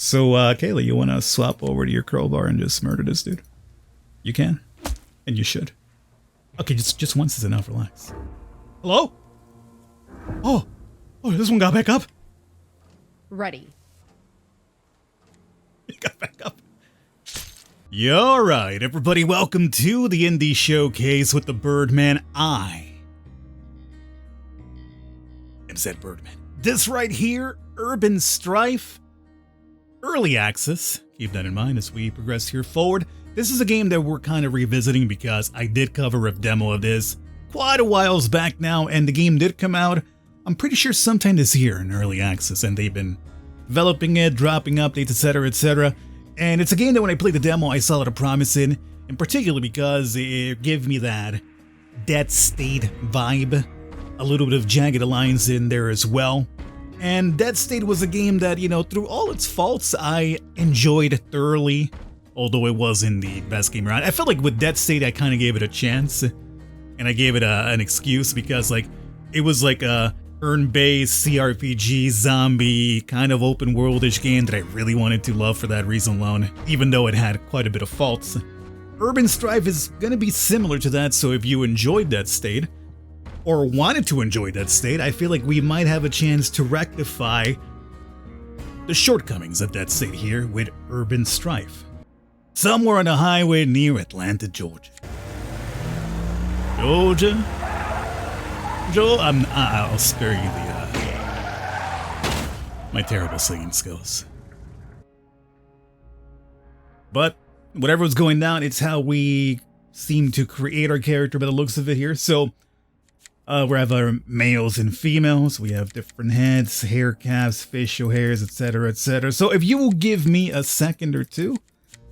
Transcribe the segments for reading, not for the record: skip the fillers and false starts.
So, Kayla, you want to swap over to your crowbar and just murder this dude? You can. And you should. Okay, just once is enough, relax. Hello? Oh, this one got back up? Ready. He got back up. Yeah, alright, everybody, welcome to the Indie Showcase with the Birdman. I am said Birdman. This right here, Urban Strife, early access. Keep that in mind as we progress here forward. This is a game that we're kind of revisiting because I did cover a demo of this quite a whiles back now, and the game did come out, I'm pretty sure sometime this year in early access, and they've been developing it, dropping updates, etc., etc. And it's a game that when I played the demo, I saw a lot of promise in particular because it gave me that Dead State vibe, a little bit of Jagged Alliance in there as well. And Dead State was a game that, you know, through all its faults, I enjoyed thoroughly, although it wasn't the best game around. I felt like with Dead State, I kind of gave it a chance, and I gave it an excuse because, like, it was like a turn-based CRPG zombie kind of open worldish game that I really wanted to love for that reason alone, even though it had quite a bit of faults. Urban Strife is going to be similar to that, so if you enjoyed Dead State, or wanted to enjoy Dead State, I feel like we might have a chance to rectify the shortcomings of Dead State here with Urban Strife. Somewhere on a highway near Atlanta, Georgia. Joel, I'll spare you my terrible singing skills. But whatever was going down, it's how we seem to create our character by the looks of it here. So we have our males and females. We have different heads, hair caps, facial hairs, etc., etc. So if you will give me a second or two,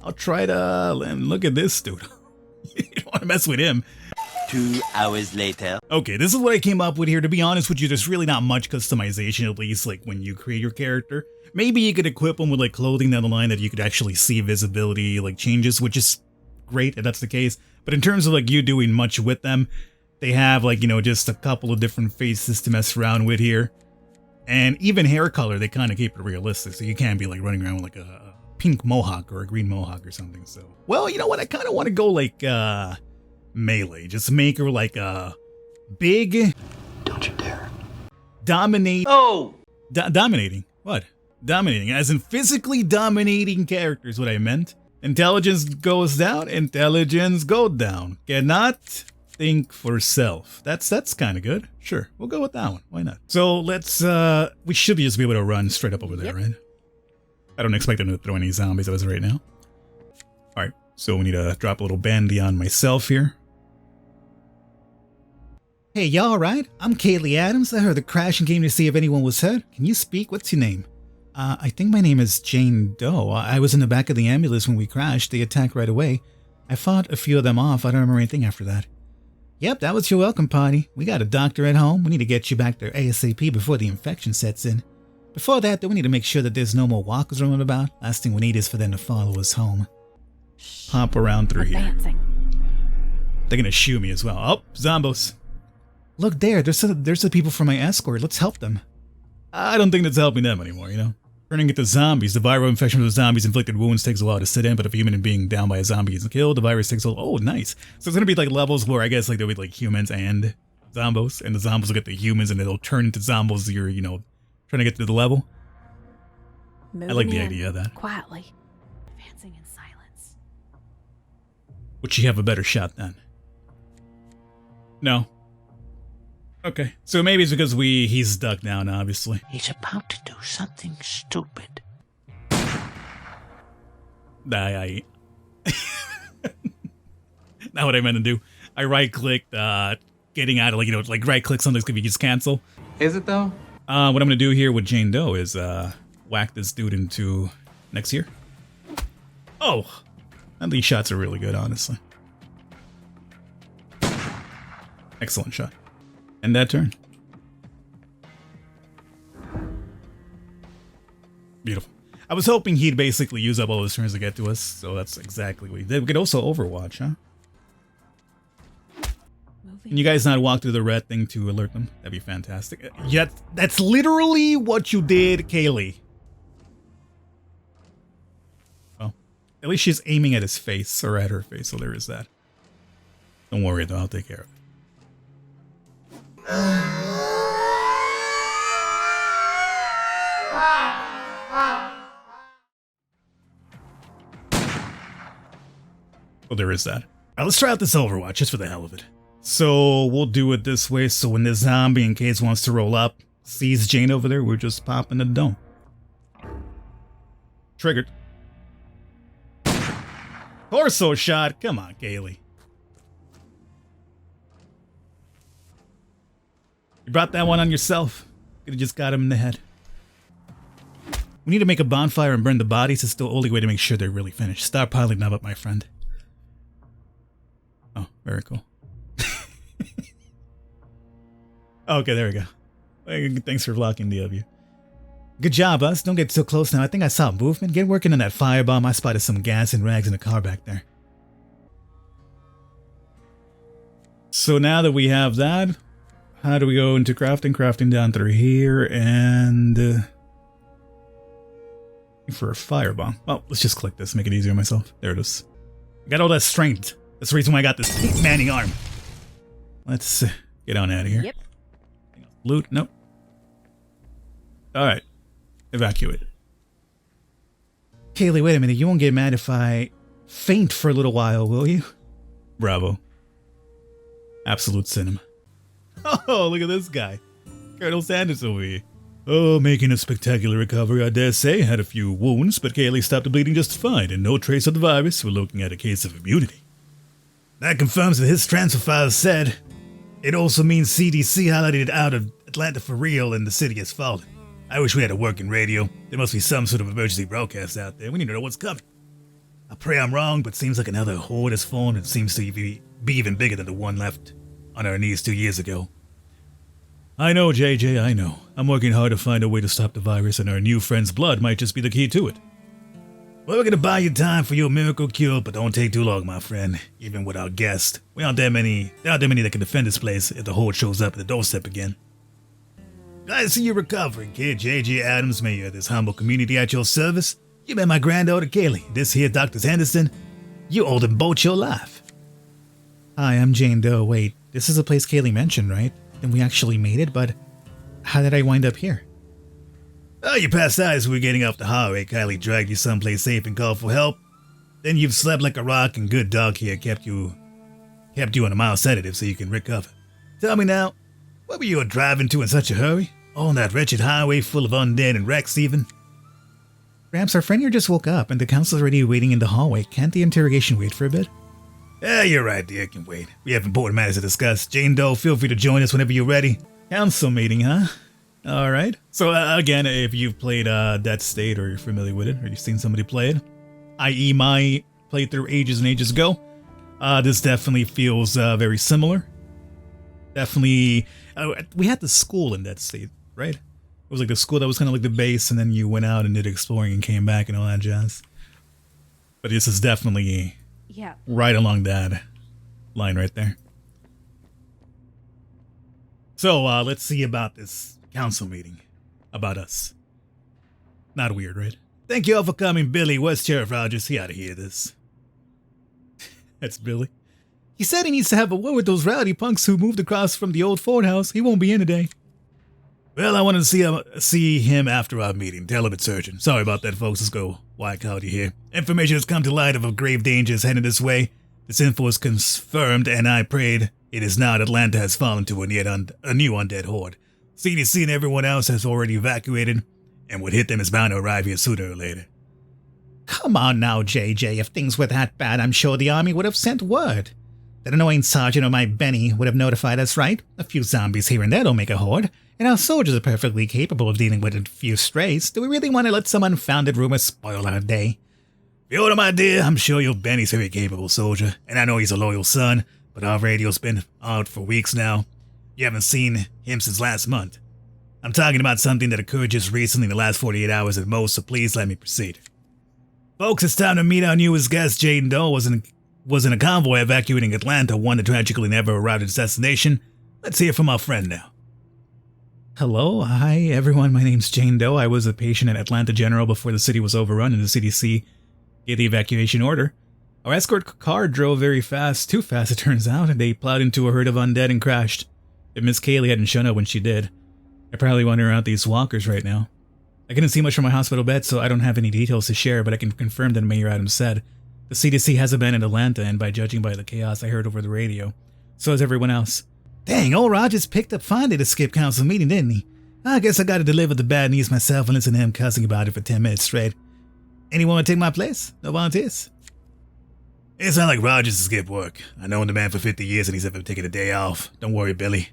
I'll try to look at this dude. You don't want to mess with him. 2 hours later. Okay, this is what I came up with here. To be honest with you, there's really not much customization, at least like when you create your character. Maybe you could equip them with like clothing down the line that you could actually see visibility like changes, which is great if that's the case. But in terms of like you doing much with them, they have like, you know, just a couple of different faces to mess around with here. And even hair color, they kind of keep it realistic. So you can't be like running around with like a pink mohawk or a green mohawk or something. So, well, you know what? I kind of want to go like, melee. Just make her like a big... Don't you dare. Dominate... Oh! Dominating. What? Dominating. As in physically dominating character is what I meant. Intelligence goes down, intelligence go down. Cannot think for self. That's kind of good. Sure, we'll go with that one. Why not? So let's, we should just be able to run straight up over there, right? I don't expect them to throw any zombies at us right now. Alright, so we need to drop a little bandy on myself here. Hey, y'all alright? I'm Kaylee Adams. I heard the crash and came to see if anyone was hurt. Can you speak? What's your name? I think my name is Jane Doe. I was in the back of the ambulance when we crashed. They attacked right away. I fought a few of them off. I don't remember anything after that. Yep, that was your welcome party. We got a doctor at home. We need to get you back there ASAP before the infection sets in. Before that, though, we need to make sure that there's no more walkers roaming about. Last thing we need is for them to follow us home. Hop around through here. They're gonna shoot me as well. Oh, zombos. Look there, there's the people from my escort. Let's help them. I don't think that's helping them anymore, you know? Turning into zombies. The viral infection of the zombies inflicted wounds takes a while to sit in, but if a human being down by a zombie is killed, the virus takes a while. Oh, nice. So it's gonna be like levels where I guess like there'll be like humans and zombos, and the zombos will get the humans and it'll turn into zombos. You're, you know, trying to get to the level. I like the idea of that. Quietly. Advancing in silence. Would she have a better shot then? No. Okay, so maybe it's because he's stuck now, obviously. He's about to do something stupid. Not what I meant to do. I right-clicked, getting out of, like, you know, like right-click something so you just cancel. Is it though? What I'm gonna do here with Jane Doe is, whack this dude into next year. Oh! And these shots are really good, honestly. Excellent shot. End that turn. Beautiful. I was hoping he'd basically use up all his turns to get to us, so that's exactly what he did. We could also Overwatch, huh? Can you guys not walk through the red thing to alert them? That'd be fantastic. Yeah, that's literally what you did, Kaylee. At least she's aiming at his face, or at her face, so there is that. Don't worry though, I'll take care of it. Well, there is that. Alright, let's try out this Overwatch, just for the hell of it. So, we'll do it this way, so when the zombie, in case wants to roll up, sees Jane over there, we're just popping the dome. Triggered. Torso shot! Come on, Kaylee. You brought that one on yourself. Could've just got him in the head. We need to make a bonfire and burn the bodies. It's the only way to make sure they're really finished. Stop piling them up, my friend. Oh, very cool. Okay, there we go. Thanks for blocking the of you. Good job, us. Don't get so close now. I think I saw movement. Get working on that firebomb. I spotted some gas and rags in the car back there. So now that we have that, how do we go into crafting? Crafting down through here and... for a firebomb. Well, let's just click this, make it easier on myself. There it is. I got all that strength. That's the reason why I got this manning arm. Let's get on out of here. Yep. Loot? Nope. Alright. Evacuate. Kaylee, wait a minute. You won't get mad if I faint for a little while, will you? Bravo. Absolute cinema. Oh, look at this guy. Colonel Sanders over here. Oh, making a spectacular recovery, I dare say. Had a few wounds, but Kaylee stopped the bleeding just fine, and no trace of the virus. We're looking at a case of immunity. That confirms what his transfer files said. It also means CDC highlighted it out of Atlanta for real, and the city has fallen. I wish we had a working radio. There must be some sort of emergency broadcast out there. We need to know what's coming. I pray I'm wrong, but seems like another horde has formed and seems to be even bigger than the one left on our knees 2 years ago. I know, JJ, I know. I'm working hard to find a way to stop the virus, and our new friend's blood might just be the key to it. Well, we're gonna buy you time for your miracle cure, but don't take too long, my friend. Even with our guest, there aren't that many that can defend this place if the horde shows up at the doorstep again. Glad to see you recovering, kid. JJ Adams, mayor of this humble community at your service. You met my granddaughter, Kaylee. This here, Dr. Henderson. You owe them both your life. Hi, I'm Jane Doe. Wait, this is the place Kaylee mentioned, right? And we actually made it, but how did I wind up here? Oh, you passed out as we were getting off the highway. Kylie dragged you someplace safe and called for help. Then you've slept like a rock, and good dog here kept you on a mild sedative so you can recover. Tell me now, what were you driving to in such a hurry? On that wretched highway full of undead and wrecks even? Gramps, our friend here just woke up, and the council's already waiting in the hallway. Can't the interrogation wait for a bit? Yeah, you're right, dear. It can wait. We have important matters to discuss. Jane Doe, feel free to join us whenever you're ready. Council meeting, huh? Alright. So, again, if you've played Dead State or you're familiar with it, or you've seen somebody play it, i.e. my playthrough ages and ages ago, this definitely feels very similar. Definitely, we had the school in Dead State, right? It was like the school that was kind of like the base, and then you went out and did exploring and came back and all that jazz. But this is definitely... Yeah. right along that line right there. So, let's see about this council meeting. About us. Not weird, right? Thank you all for coming, Billy. Where's Sheriff Rogers? He ought to hear this. That's Billy. He said he needs to have a word with those rowdy punks who moved across from the old Ford house. He won't be in today. Well, I wanted to see him after our meeting. Tell him it's urgent. Sorry about that, folks. Let's go. Why called you here? Information has come to light of a grave danger is headed this way. This info is confirmed, and I prayed it is not. Atlanta has fallen to a new undead horde. CDC and everyone else has already evacuated, and what hit them is bound to arrive here sooner or later. Come on now, JJ. If things were that bad, I'm sure the army would have sent word. That annoying sergeant or my Benny would have notified us, right? A few zombies here and there don't make a horde. And our soldiers are perfectly capable of dealing with a few strays. Do we really want to let some unfounded rumor spoil our day? The order, my dear, I'm sure your Benny's a very capable soldier, and I know he's a loyal son, but our radio's been out for weeks now. You haven't seen him since last month. I'm talking about something that occurred just recently in the last 48 hours at most, so please let me proceed. Folks, it's time to meet our newest guest. Jane Doe was in a convoy evacuating Atlanta, one that tragically never arrived at its destination. Let's hear from our friend now. Hello, hi everyone, my name's Jane Doe. I was a patient at Atlanta General before the city was overrun and the CDC Get the evacuation order. Our escort car drove very fast, too fast it turns out, and they plowed into a herd of undead and crashed. If Miss Kaylee hadn't shown up when she did, I'd probably wander around these walkers right now. I couldn't see much from my hospital bed, so I don't have any details to share, but I can confirm that Mayor Adams said the CDC has abandoned Atlanta, and by judging by the chaos I heard over the radio, so has everyone else. Dang, old Rogers picked up fine to skip council meeting, didn't he? I guess I gotta deliver the bad news myself and listen to him cussing about it for 10 minutes straight. Anyone want to take my place? No volunteers? It's not like Rogers to skip work. I known the man for 50 years and he's never taken a day off. Don't worry, Billy.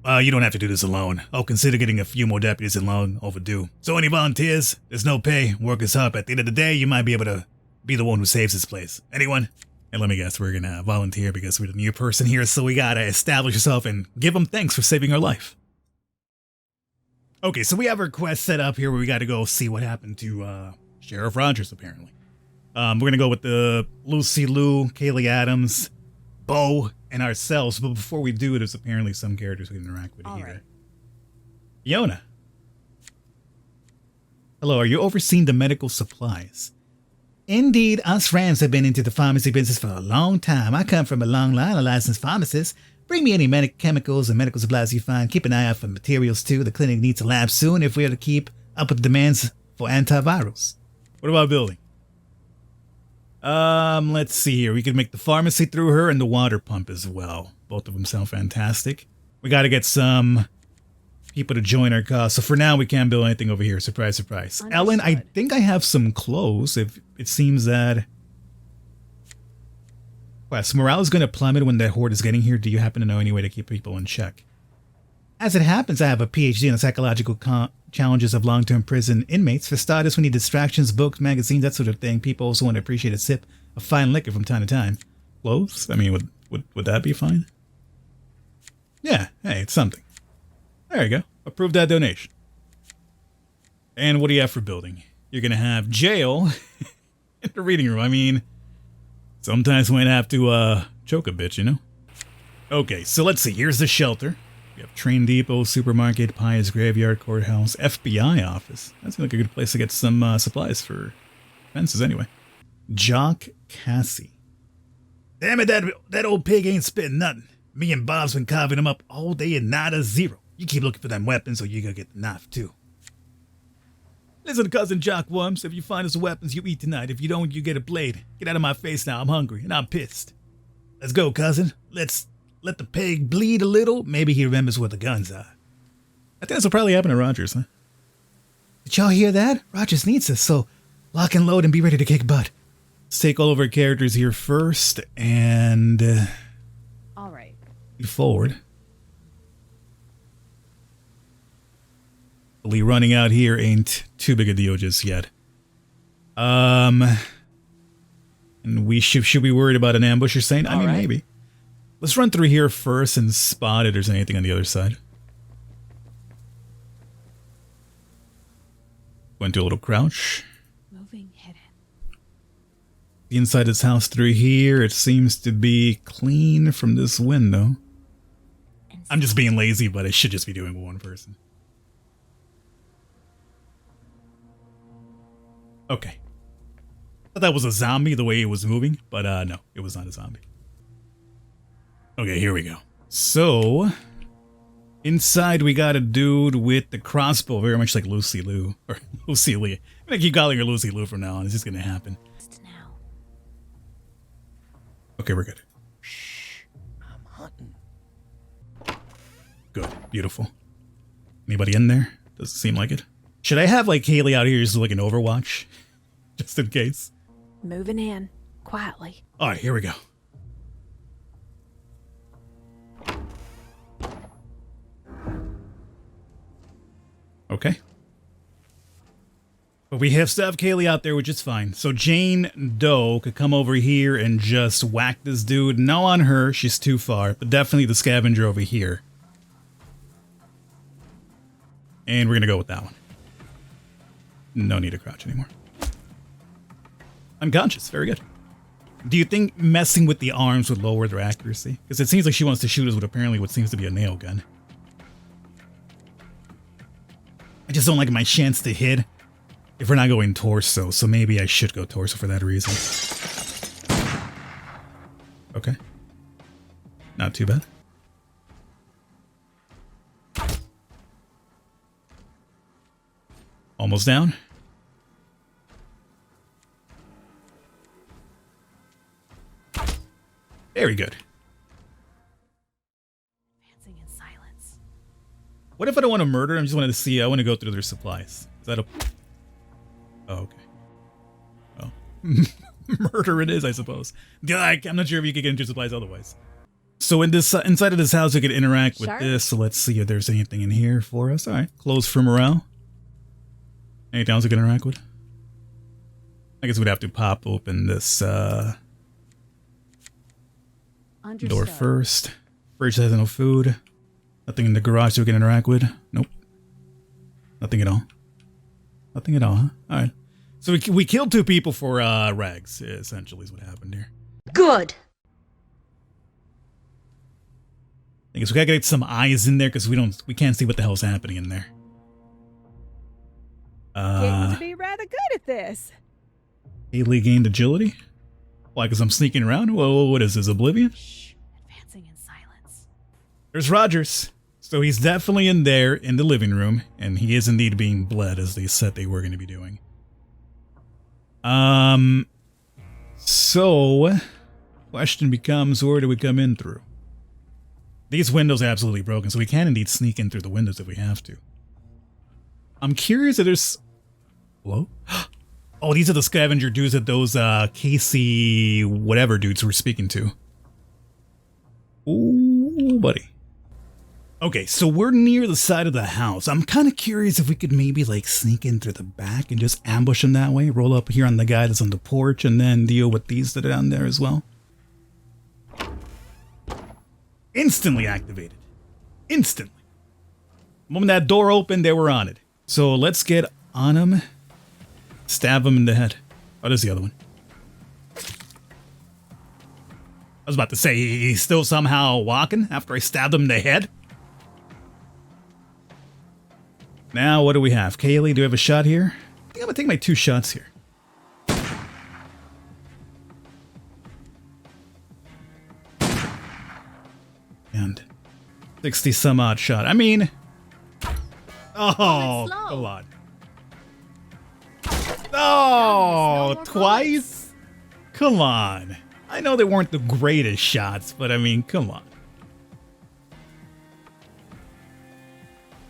You don't have to do this alone. I'll consider getting a few more deputies in long overdue. So any volunteers? There's no pay. Work is up. At the end of the day, you might be able to be the one who saves this place. Anyone? And let me guess, we're gonna volunteer because we're the new person here, so we gotta establish ourselves and give them thanks for saving our life. Okay, so we have our quest set up here where we gotta go see what happened to Sheriff Rogers, apparently. We're gonna go with the Lucy Lou, Kaylee Adams, Bo, and ourselves, but before we do, there's apparently some characters we can interact with here. Right. Yona. Hello, are you overseeing the medical supplies? Indeed, us Rams have been into the pharmacy business for a long time. I come from a long line of licensed pharmacists. Bring me any chemicals and medical supplies you find. Keep an eye out for materials too. The clinic needs a lab soon if we are to keep up with the demands for antivirals. What about building? Let's see here. We could make the pharmacy through her and the water pump as well. Both of them sound fantastic. We gotta get some people to join our cause. So for now, we can't build anything over here. Surprise, surprise. Understood. Ellen, I think I have some clothes. If it seems that... Quest, morale is going to plummet when that horde is getting here. Do you happen to know any way to keep people in check? As it happens, I have a PhD in the psychological challenges of long-term prison inmates. For starters, we need distractions, books, magazines, that sort of thing. People also want to appreciate a sip of fine liquor from time to time. Clothes? I mean, would that be fine? Yeah, hey, it's something. There you go. Approve that donation. And what do you have for building? You're going to have jail and the reading room. I mean, sometimes we might have to choke a bit, you know? Okay, so let's see. Here's the shelter. We have train depot, supermarket, Pious graveyard, courthouse, FBI office. That seems like a good place to get some supplies for fences anyway. Jock Cassie. Damn it, that old pig ain't spitting nothing. Me and Bob's been carving him up all day and nada zero. You keep looking for them weapons or you gotta get the knife too. Listen, cousin Jock Worms, if you find us weapons, you eat tonight. If you don't, you get a blade. Get out of my face now, I'm hungry and I'm pissed. Let's go, cousin. Let's let the pig bleed a little. Maybe he remembers where the guns are. I think this will probably happen to Rogers, huh? Did y'all hear that? Rogers needs us, so lock and load and be ready to kick butt. Let's take all of our characters here first and... all right. Forward. Running out here ain't too big a deal just yet. And we should be worried about an ambush, you're saying? I mean, maybe. Let's run through here first and spot if there's anything on the other side. Went to a little crouch. Moving hidden. The inside this house through here, it seems to be clean from this window. I'm just being lazy, but I should just be doing one person. Okay. Thought that was a zombie the way it was moving, but no, it was not a zombie. Okay, here we go. So, inside we got a dude with the crossbow, very much like Lucy Lou, or Lucy Lee. I'm gonna keep calling her Lucy Lou from now on. It's just gonna happen. Okay, we're good. Shh, I'm hunting. Good, beautiful. Anybody in there? Doesn't seem like it. Should I have like Kaylee out here just like an Overwatch? Just in case. Moving in. Quietly. Alright, here we go. Okay. But we have stuff Kaylee out there, which is fine. So Jane Doe could come over here and just whack this dude. No on her, she's too far. But definitely the scavenger over here. And we're gonna go with that one. No need to crouch anymore. Unconscious, very good. Do you think messing with the arms would lower their accuracy? Because it seems like she wants to shoot us with apparently what seems to be a nail gun. I just don't like my chance to hit. If we're not going torso, so maybe I should go torso for that reason. Okay. Not too bad. Almost down. Very good. Advancing in silence. What if I don't want to murder? I just wanted to see. I want to go through their supplies. Is that a... Oh, okay. Oh. Murder it is, I suppose. Like, I'm not sure if you could get into supplies otherwise. So in this inside of this house, we could interact with this. So let's see if there's anything in here for us. All right. Close for morale. Anything else we can interact with? I guess we'd have to pop open this door first. Fridge has no food. Nothing in the garage that we can interact with. Nope. Nothing at all. Nothing at all, huh? All right. So we killed 2 people for rags, essentially, is what happened here. Good. I guess we gotta get some eyes in there because we can't see what the hell's happening in there. Getting to be rather good at this. Haley gained agility? Why, because I'm sneaking around? Whoa, what is this, Oblivion? Shh. Advancing in silence. There's Rogers. So he's definitely in there in the living room, and he is indeed being bled as they said they were going to be doing. So, question becomes, where do we come in through? These windows are absolutely broken, so we can indeed sneak in through the windows if we have to. I'm curious if there's... Hello? Oh, these are the scavenger dudes that those Casey whatever dudes were speaking to. Ooh, buddy. Okay, so we're near the side of the house. I'm kind of curious if we could maybe like sneak in through the back and just ambush them that way. Roll up here on the guy that's on the porch and then deal with these that are down there as well. Instantly activated. Instantly. The moment that door opened, they were on it. So let's get on him. Stab him in the head. Oh, there's the other one. I was about to say, he's still somehow walking after I stabbed him in the head. Now, what do we have? Kaylee, do we have a shot here? I think I'm gonna take my 2 shots here. And 60 some odd shot. I mean... Oh, come on. Oh, twice? Come on. I know they weren't the greatest shots, but I mean, come on.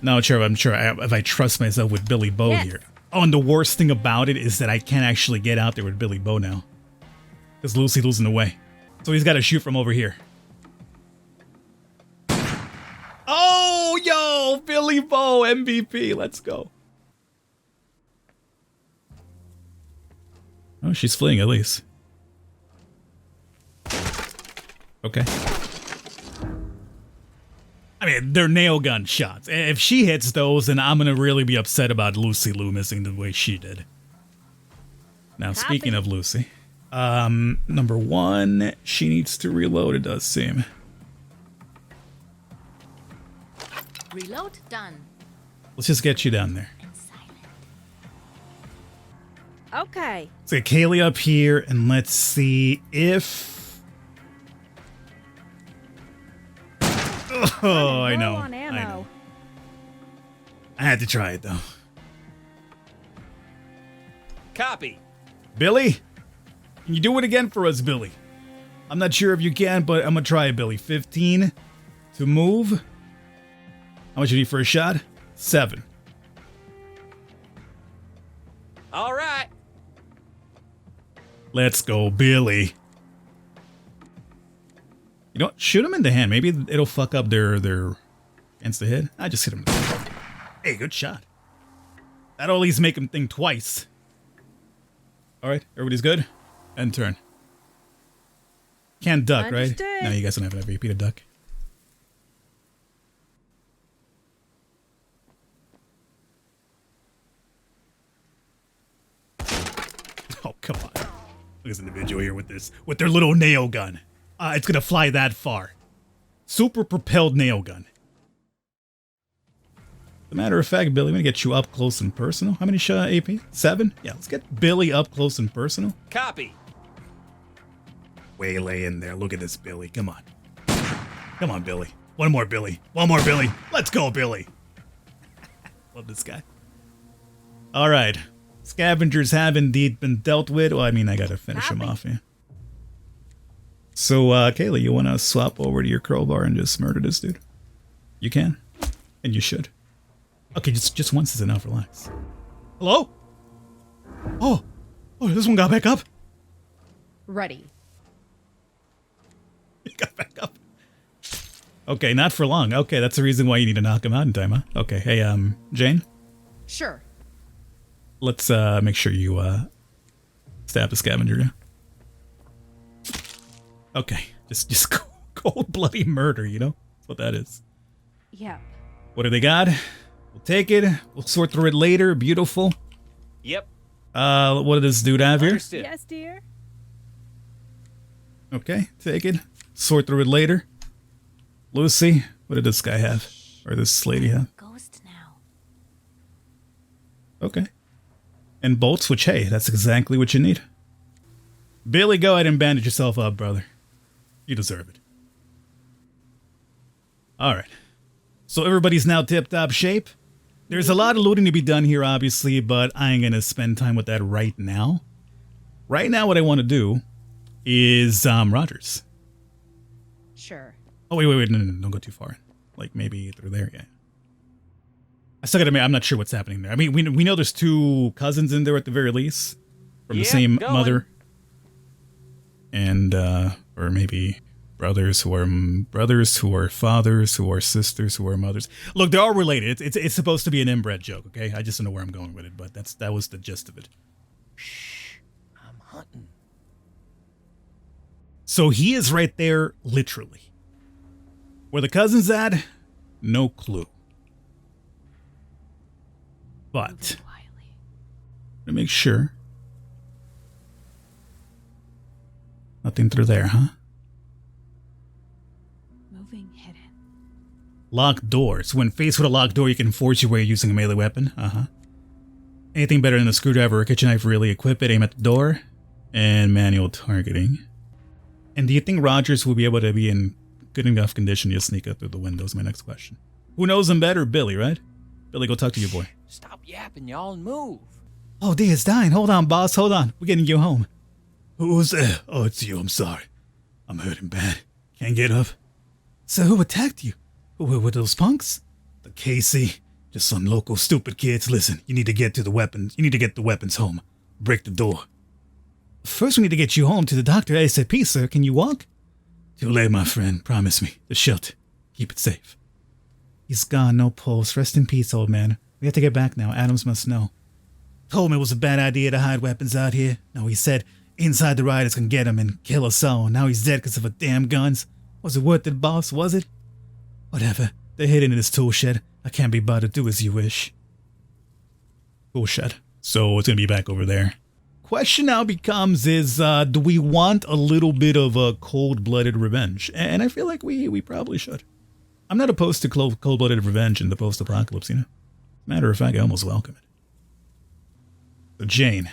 Not sure if I trust myself with Billy Bo here. Oh, and the worst thing about it is that I can't actually get out there with Billy Bo now. Because Lucy losing the way. So he's got to shoot from over here. Oh, yo, Billy Bo, MVP. Let's go. Oh, she's fleeing at least. Okay. I mean, they're nail gun shots. If she hits those, then I'm going to really be upset about Lucy Lou missing the way she did. Now, speaking of Lucy, number 1, she needs to reload, it does seem. Reload done. Let's just get you down there. Okay. Let's get Kaylee up here, and let's see if... Oh, I know. I had to try it, though. Copy. Billy? Can you do it again for us, Billy? I'm not sure if you can, but I'm gonna try it, Billy. 15 to move. How much you need for a shot? 7. All right. Let's go, Billy. You know what? Shoot him in the hand. Maybe it'll fuck up their against the head. I just hit him. Hey, good shot. That'll at least make him think twice. All right, everybody's good? End turn. Can't duck, Understood. right? No, you guys don't have an MVP to duck. Oh, come on. Look at this individual here with their little nail gun. It's gonna fly that far. Super propelled nail gun. As a matter of fact, Billy, I'm gonna get you up close and personal. How many AP? 7? Yeah, let's get Billy up close and personal. Copy. Waylay in there. Look at this, Billy. Come on. Come on, Billy. One more, Billy. One more, Billy. Let's go, Billy. Love this guy. All right. Scavengers have indeed been dealt with. Well, I mean, I gotta finish him off, yeah. So, Kayla, you wanna swap over to your crowbar and just murder this dude? You can. And you should. Okay, just once is enough. Relax. Hello? Oh, this one got back up. Ready. He got back up. Okay, not for long. Okay, that's the reason why you need to knock him out in time, huh? Okay, hey, Jane? Sure. Let's, make sure you, stab the scavenger, yeah? Okay, just cold bloody murder, you know? That's what that is. Yeah. What do they got? We'll take it. We'll sort through it later. Beautiful. Yep. What does this dude have here? Understood. Yes, dear. Okay, take it. Sort through it later. Lucy, what did this guy have? Or this lady have? Ghost now. Okay. And bolts, which, hey, that's exactly what you need. Billy, go ahead and bandage yourself up, brother. You deserve it. Alright. So everybody's now tip-top shape. There's a lot of looting to be done here, obviously, but I ain't gonna spend time with that right now. Right now, what I want to do is, Rogers. Sure. Oh, wait, no, don't go too far. Like, maybe through there, yeah. I still gotta, I'm not sure what's happening there. I mean, we know there's 2 cousins in there at the very least. From the same mother. And, or maybe brothers who are fathers, who are sisters, who are mothers. Look, they're all related. It's supposed to be an inbred joke, okay? I just don't know where I'm going with it, but that was the gist of it. Shh. I'm hunting. So he is right there, literally. Where the cousin's at, no clue. But, to make sure. Nothing through there, huh? Moving hidden. Locked doors. When faced with a locked door, you can force your way using a melee weapon. Anything better than a screwdriver or a kitchen knife, really equip it, aim at the door, and manual targeting. And do you think Rogers will be able to be in good enough condition to sneak up through the windows? My next question. Who knows him better? Billy, right? Billy, go talk to your boy. Stop yapping, y'all, and move. Oh, D, it's dying. Hold on, boss. Hold on. We're getting you home. Who's there? Oh, it's you. I'm sorry. I'm hurting bad. Can't get up. So who attacked you? Who were those punks? The KC. Just some local stupid kids. Listen, you need to get to the weapons. You need to get the weapons home. Break the door. First, we need to get you home to the doctor ASAP, sir. Can you walk? Too late, my friend. Promise me. The shelter. Keep it safe. He's gone. No pulse. Rest in peace, old man. We have to get back now. Adams must know. Told me it was a bad idea to hide weapons out here. No, he said inside the rioters can get him and kill us all. Now he's dead because of a damn guns. Was it worth it, boss? Was it? Whatever. They're hidden in his tool shed. I can't be bothered. Do as you wish. Tool shed. So it's going to be back over there. Question now becomes is, do we want a little bit of a cold-blooded revenge? And I feel like we probably should. I'm not opposed to cold-blooded revenge in the post-apocalypse, you know? Matter of fact, I almost welcome it. So Jane.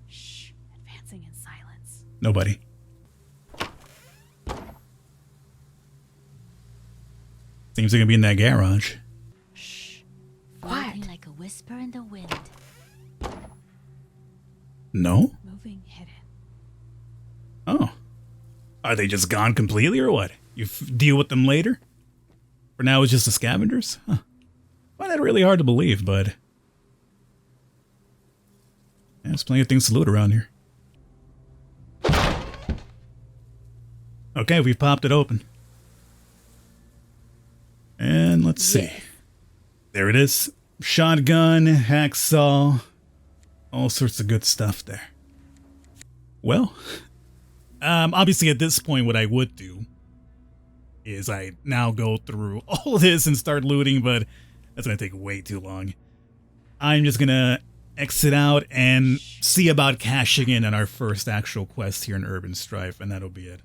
Shh. Advancing in silence. Nobody. Seems like it'll be in that garage. Shh. Quiet. Floating like a whisper in the wind. No? Moving hidden. Oh. Are they just gone completely or what? You deal with them later? For now it's just the scavengers? Huh. Find that really hard to believe, but... yeah, there's plenty of things to loot around here. Okay, we've popped it open. And let's see. There it is. Shotgun, hacksaw, all sorts of good stuff there. Well, obviously at this point what I would do is I now go through all of this and start looting, but that's going to take way too long. I'm just going to exit out and see about cashing in on our first actual quest here in Urban Strife, and that'll be it.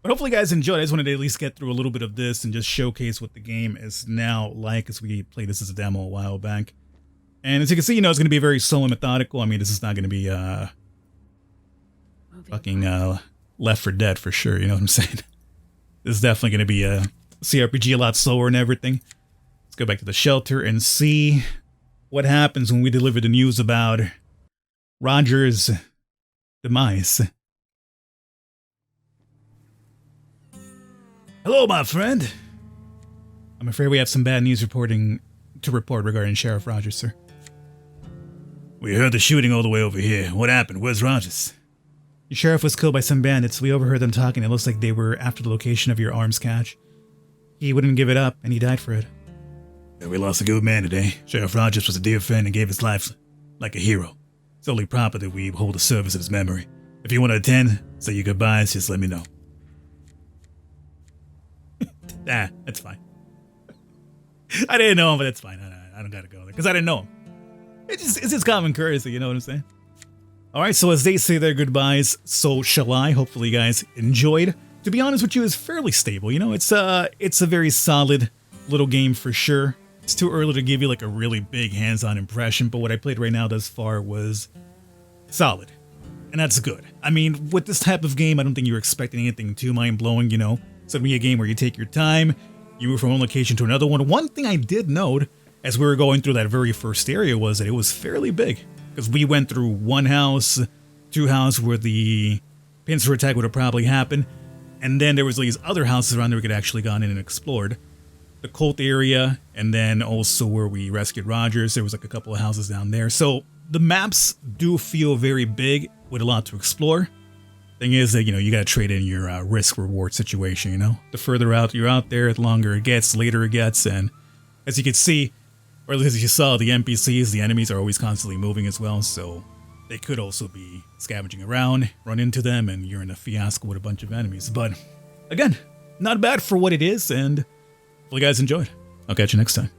But hopefully you guys enjoyed. I just wanted to at least get through a little bit of this and just showcase what the game is now like, as we played this as a demo a while back. And as you can see, it's going to be very slow and methodical. I mean, this is not going to be fucking Left 4 Dead for sure, you know what I'm saying? This is definitely going to be a CRPG, a lot slower and everything. Let's go back to the shelter and see what happens when we deliver the news about Roger's demise. Hello, my friend. I'm afraid we have some bad news to report regarding Sheriff Rogers, sir. We heard the shooting all the way over here. What happened? Where's Rogers? Your sheriff was killed by some bandits. We overheard them talking. It looks like they were after the location of your arms cache. He wouldn't give it up, and he died for it. Yeah, we lost a good man today. Sheriff Rogers was a dear friend and gave his life like a hero. It's only proper that we hold a service in his memory. If you want to attend, say your goodbyes, just let me know. That's fine. I didn't know him, but that's fine. I don't gotta go there, because I didn't know him. It's just common courtesy, you know what I'm saying? Alright, so as they say their goodbyes, so shall I. Hopefully you guys enjoyed. To be honest with you, it's fairly stable. It's a very solid little game for sure. It's too early to give you like a really big hands-on impression, but what I played right now thus far was solid. And that's good. I mean, with this type of game, I don't think you're expecting anything too mind-blowing, It's going to be a game where you take your time, you move from one location to another one. One thing I did note as we were going through that very first area was that it was fairly big. Because we went through one house, two houses where the pincer attack would have probably happened. And then there was these other houses around there we could actually gone in and explored. The cult area, and then also where we rescued Rogers. There was like a couple of houses down there. So the maps do feel very big with a lot to explore. Thing is that, you got to trade in your risk-reward situation, The further out you're out there, the longer it gets, the later it gets. And as you can see, or at least as you saw, the NPCs, the enemies are always constantly moving as well. So they could also be scavenging around, run into them, and you're in a fiasco with a bunch of enemies. But again, not bad for what it is, and hopefully you guys enjoyed. I'll catch you next time.